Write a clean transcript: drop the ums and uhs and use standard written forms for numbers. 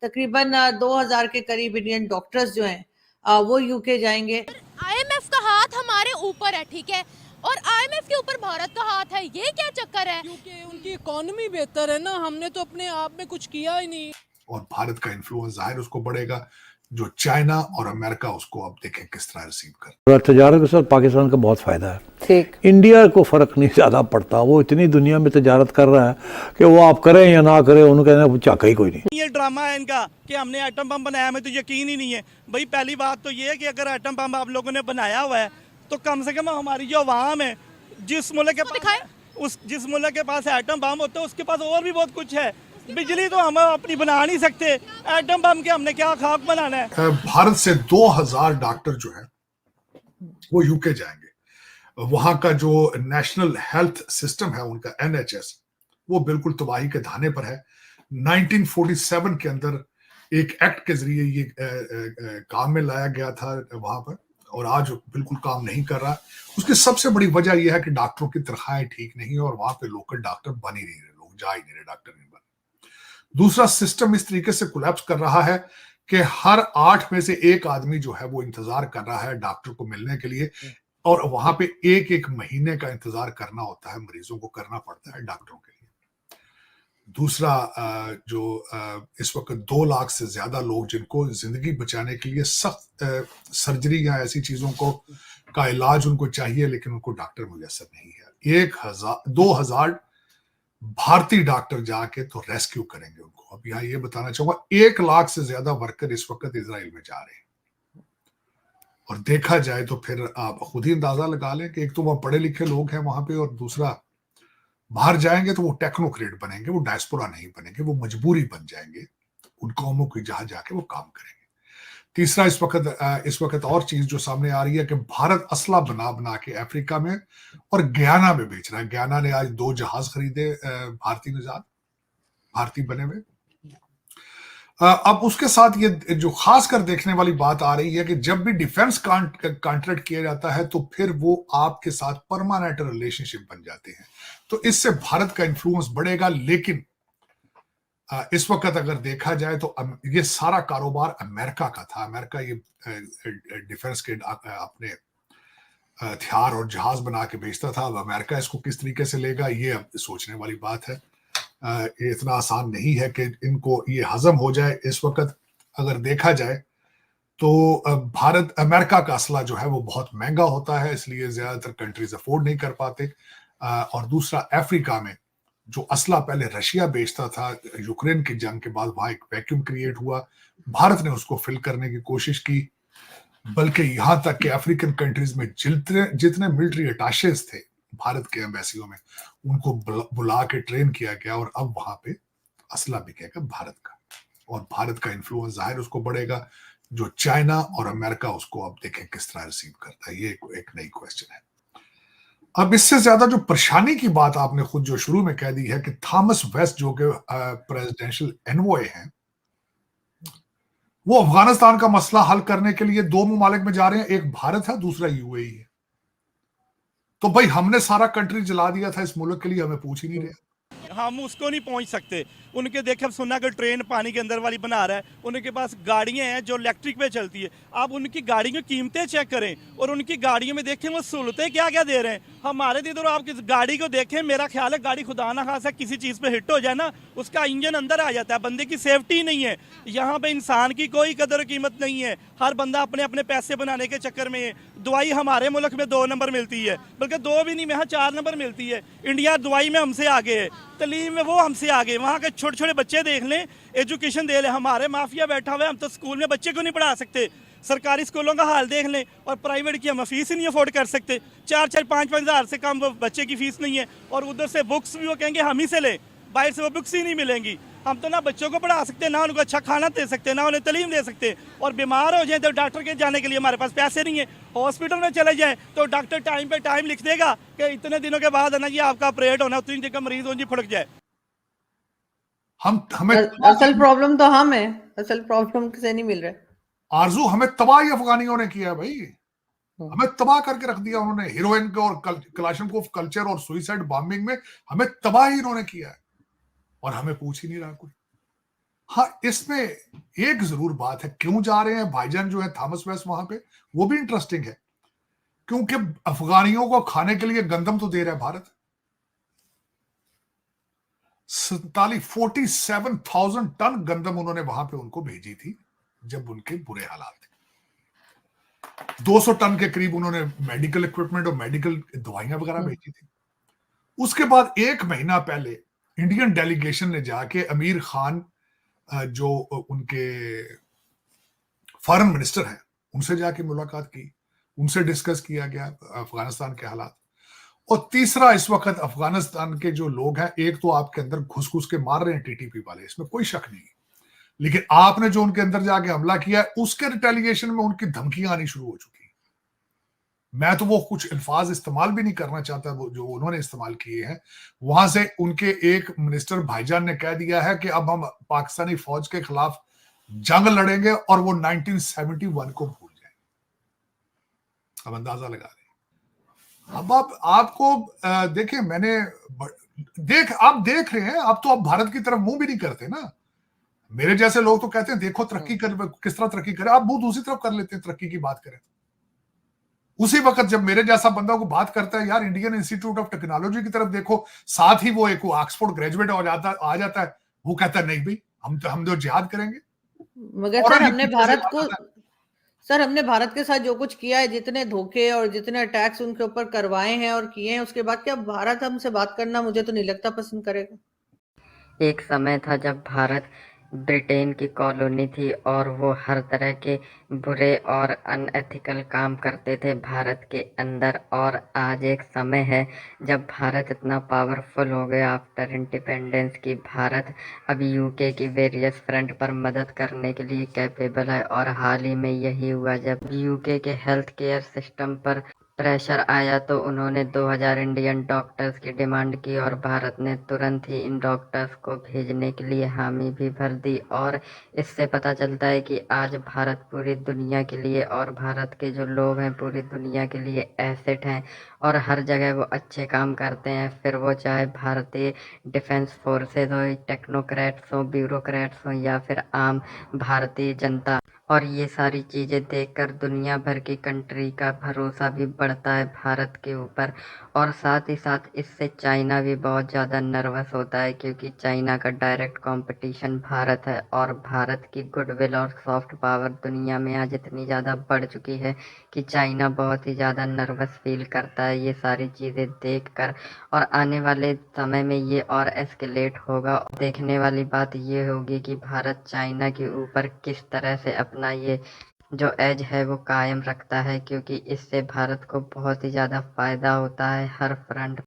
तकरीबन 2000 के करीब इंडियन डॉक्टर्स जो हैं वो यूके जाएंगे। आईएमएफ का हाथ हमारे ऊपर है, ठीक है, और आईएमएफ के ऊपर भारत का हाथ है, ये क्या चक्कर है? क्योंकि उनकी इकोनॉमी बेहतर है ना, हमने तो अपने आप में कुछ किया ही नहीं। और भारत का इन्फ्लुएंस जाहिर उसको बढ़ेगा, जो चाइना और अमेरिका उसको अब देखें किस तरह रिसीव कर। तजारत के साथ पाकिस्तान का बहुत फायदा है, ठीक, इंडिया को फर्क नहीं ज्यादा पड़ता, वो इतनी दुनिया में तजारत कर रहा है कि वो आप करें या ना करें उन्हें कहना चाका ही कोई नहीं। ये ड्रामा है इनका कि हमने एटम बम बनाया, हमें तो यकीन ही नहीं है भाई। पहली बात तो ये है कि अगर एटम बम आप लोगों ने बनाया हुआ है तो कम से कम हमारी जो अवाम है, जिस मुल्क के पास जिस मुल्क के पास एटम बम होता है उसके पास और भी बहुत कुछ है। बिजली तो हम अपनी बना नहीं सकते, एटम बम के हमने क्या खाक बनाना है। भारत से 2000 डॉक्टर जो है वो यूके जाएंगे। वहां का जो नेशनल हेल्थ सिस्टम है उनका NHS वो बिल्कुल तबाही के धाने पर है। 1947 के अंदर एक एक्ट के जरिए ये काम में लाया गया था वहां पर, और आज बिल्कुल काम नहीं कर रहा। उसकी सबसे बड़ी वजह यह है कि डॉक्टरों की तनख्वाहें ठीक नहीं है और वहां पे लोकल डॉक्टर बन ही नहीं रहे, लोग जा ही नहीं रहे, डॉक्टर नहीं बन। दूसरा, सिस्टम इस तरीके से कोलैप्स कर रहा है कि हर 8 में से 1 आदमी जो है वो इंतजार कर रहा है डॉक्टर को मिलने के लिए, और वहां पे एक एक महीने का इंतजार करना होता है, मरीजों को करना पड़ता है डॉक्टरों के लिए। दूसरा, जो इस वक्त 2 लाख से ज्यादा लोग जिनको जिंदगी बचाने के लिए सख्त सर्जरी या ऐसी चीजों को का इलाज उनको चाहिए, लेकिन उनको डॉक्टर मुयसर नहीं है। 2000 भारतीय डॉक्टर जाके तो रेस्क्यू करेंगे उनको। अब यहाँ ये बताना चाहूंगा 1 लाख से ज्यादा वर्कर इस वक्त इजराइल में जा रहे हैं, और देखा जाए तो फिर आप खुद ही अंदाजा लगा लें कि एक तो वहां पढ़े लिखे लोग हैं वहां पे, और दूसरा बाहर जाएंगे तो वो टेक्नोक्रेट बनेंगे, वो डायस्पोरा नहीं बनेंगे, वो मजबूरी बन जाएंगे उन कौमों की जहां जाके वो काम करेंगे। तीसरा, इस वक्त और चीज जो सामने आ रही है कि भारत असला बना बना के अफ्रीका में और गयाना में बेच रहा है। गयाना ने आज 2 जहाज खरीदे भारतीय निजात, भारतीय बने हुए। अब उसके साथ ये जो खास कर देखने वाली बात आ रही है कि जब भी डिफेंस कॉन्ट्रैक्ट किया जाता है तो फिर वो आपके साथ परमानेंट रिलेशनशिप बन जाते हैं, तो इससे भारत का इन्फ्लुएंस बढ़ेगा। लेकिन इस वक्त अगर देखा जाए तो ये सारा कारोबार अमेरिका का था। अमेरिका ये डिफेंस के अपने हथियार और जहाज बना के बेचता था। अब अमेरिका इसको किस तरीके से लेगा, ये अब सोचने वाली बात है। ये इतना आसान नहीं है कि इनको ये हजम हो जाए। इस वक्त अगर देखा जाए तो भारत अमेरिका का असला जो है वो बहुत महंगा होता है, इसलिए ज्यादातर कंट्रीज अफोर्ड नहीं कर पाते। और दूसरा, अफ्रीका में जो असला पहले रशिया बेचता था, यूक्रेन की जंग के बाद वहां एक वैक्यूम क्रिएट हुआ, भारत ने उसको फिल करने की कोशिश की। बल्कि यहां तक कि अफ्रीकन कंट्रीज में जितने मिलिट्री अटैचेस थे भारत के एम्बेसियों में, उनको बुला के ट्रेन किया गया, और अब वहां पे असला बिकेगा भारत का, और भारत का इन्फ्लुएंस जाहिर उसको बढ़ेगा, जो चाइना और अमेरिका उसको अब देखें किस तरह रिसीव करता है। ये एक नई क्वेश्चन है। अब इससे ज्यादा जो परेशानी की बात आपने खुद जो शुरू में कह दी है कि थॉमस वेस्ट जो कि प्रेसिडेंशियल एनवॉय हैं, वो अफगानिस्तान का मसला हल करने के लिए 2 ममालिक में जा रहे हैं, एक भारत है, दूसरा UAE है। तो भाई हमने सारा कंट्री जला दिया था इस मुल्क के लिए, हमें पूछ ही नहीं रहे। हम उसको नहीं पहुंच सकते। उनके देखे अब सुना कि ट्रेन पानी के अंदर वाली बना रहा है, उनके पास गाड़ियां हैं जो इलेक्ट्रिक पे चलती है। आप उनकी गाड़ियों की कीमतें चेक करें और उनकी गाड़ियों में देखें वो सहूलतें क्या क्या दे रहे हैं। हमारे इधर आप किस गाड़ी को देखें, मेरा ख्याल है गाड़ी खुदा ना खासा किसी चीज़ पे हिट हो जाए ना, उसका इंजन अंदर आ जाता है, बंदे की सेफ्टी नहीं है। यहाँ पे इंसान की कोई कदर कीमत नहीं है, हर बंदा अपने अपने पैसे बनाने के चक्कर में है। दवाई हमारे मुल्क में 2 नंबर मिलती है, बल्कि 2 भी नहीं, यहाँ 4 नंबर मिलती है। इंडिया दवाई में हमसे आगे है, तलीम में वो हमसे आगे। वहाँ के छोटे छोटे बच्चे देख लें, एजुकेशन दे लें, हमारे माफिया बैठा हुआ है, हम तो स्कूल में बच्चे को नहीं पढ़ा सकते। सरकारी स्कूलों का हाल देख लें, और प्राइवेट की हम फीस ही नहीं अफोर्ड कर सकते। 4-4, 5-5 हज़ार से कम बच्चे की फीस नहीं है, और उधर से बुक्स भी वो कहेंगे हम ही से लें, बाहर से वो बुक्स ही नहीं मिलेंगी। हम तो ना बच्चों को पढ़ा सकते, ना उनको अच्छा खाना दे सकते, ना उन्हें तालीम दे सकते, और बीमार हो जाए तो डॉक्टर के जाने के लिए हमारे पास पैसे नहीं है। हॉस्पिटल में चले जाएं तो डॉक्टर टाइम पे टाइम लिख देगा कि इतने दिनों के बाद है ना जी आपका ऑपरेट होना, उतनी देर का मरीज हो जी फड़क जाए। हमें असल प्रॉब्लम तो हम है, असल प्रॉब्लम किसे नहीं मिल रहा। आरजू हमें तबाह ही अफगानियों ने किया भाई, हमें तबाह करके रख दिया उन्होंने। हीरोइन को और क्लाशनकोव कल्चर और सुइसाइड बॉम्बिंग में हमें तबाह ही इन्होंने किया है, और हमें पूछ ही नहीं रहा कोई। हाँ, इसमें एक जरूर बात है, क्यों जा रहे हैं भाईजान जो है थॉमस वेस्ट वहां पे, वो भी इंटरेस्टिंग है, क्योंकि अफगानियों को खाने के लिए गंदम तो दे रहा है भारत। 47,000 टन गंदम उन्होंने वहां पे उनको भेजी थी जब उनके बुरे हालात थे। 200 टन के करीब उन्होंने मेडिकल इक्विपमेंट और मेडिकल दवाइयां वगैरह भेजी थी। उसके बाद 1 महीना पहले इंडियन डेलीगेशन ने जाके अमीर खान जो उनके फॉरेन मिनिस्टर हैं, उनसे जाके मुलाकात की, उनसे डिस्कस किया गया अफगानिस्तान के हालात। और तीसरा, इस वक्त अफगानिस्तान के जो लोग हैं, एक तो आपके अंदर घुस घुस के मार रहे हैं टीटीपी वाले, इसमें कोई शक नहीं, लेकिन आपने जो उनके अंदर जाके हमला किया है, उसके रिटेलिएशन में उनकी धमकियां आनी शुरू हो चुकी हैं। मैं तो वो कुछ अल्फाज इस्तेमाल भी नहीं करना चाहता वो जो उन्होंने इस्तेमाल किए हैं। वहां से उनके एक मिनिस्टर भाईजान ने कह दिया है कि अब हम पाकिस्तानी फौज के खिलाफ जंग लड़ेंगे और वो 1971 को भूल जाएंगे। अब अंदाजा लगा रहे हैं। अब आप आपको देखिए, आप देख रहे हैं, आप तो आप भारत की तरफ मुंह भी नहीं करते ना। मेरे जैसे लोग तो कहते हैं देखो तरक्की कर, किस तरह तरक्की करे, आप मुंह दूसरी तरफ कर लेते हैं तरक्की की बात करें। उसी वक्त जब मेरे जैसा बंदा को बात करता है यार इंडियन इंस्टीट्यूट ऑफ टेक्नोलॉजी की तरफ देखो, साथ ही वो एक ऑक्सफोर्ड ग्रेजुएट आ जाता है, वो कहता है नहीं भाई हम तो जिहाद करेंगे। मगर और सर ये हमने पीछे से भारत बात को आता है। सर हमने भारत के साथ जो कुछ किया है, जितने धोखे और जितने अटैक्स उनके ऊपर करवाए हैं और किए हैं, उसके बाद क्या भारत हमसे बात करना, मुझे तो नहीं लगता पसंद करेगा। एक समय था जब भारत ब्रिटेन की कॉलोनी थी और वो हर तरह के बुरे और अनएथिकल काम करते थे भारत के अंदर, और आज एक समय है जब भारत इतना पावरफुल हो गया आफ्टर इंडिपेंडेंस की भारत अब यूके की वेरियस फ्रंट पर मदद करने के लिए कैपेबल है। और हाल ही में यही हुआ जब यूके के हेल्थ केयर सिस्टम पर प्रेशर आया तो उन्होंने 2000 इंडियन डॉक्टर्स की डिमांड की और भारत ने तुरंत ही इन डॉक्टर्स को भेजने के लिए हामी भी भर दी। और इससे पता चलता है कि आज भारत पूरी दुनिया के लिए और भारत के जो लोग हैं पूरी दुनिया के लिए एसेट हैं और हर जगह वो अच्छे काम करते हैं, फिर वो चाहे भारतीय डिफेंस फोर्सेज हो, टेक्नोक्रेट्स हो, ब्यूरोक्रेट्स हो या फिर आम भारतीय जनता। और ये सारी चीज़ें देखकर दुनिया भर की कंट्री का भरोसा भी बढ़ता है भारत के ऊपर। और साथ ही साथ इससे चाइना भी बहुत ज़्यादा नर्वस होता है क्योंकि चाइना का डायरेक्ट कंपटीशन भारत है और भारत की गुडविल और सॉफ्ट पावर दुनिया में आज इतनी ज़्यादा बढ़ चुकी है कि चाइना बहुत ही ज़्यादा नर्वस फील करता है ये सारी चीज़ें देखकर। और आने वाले समय में ये और एस्केलेट होगा। देखने वाली बात ये होगी कि भारत चाइना के ऊपर किस तरह से अपना ये जो एज है वो कायम रखता है, क्योंकि इससे भारत को बहुत ही ज़्यादा फ़ायदा होता है हर फ्रंट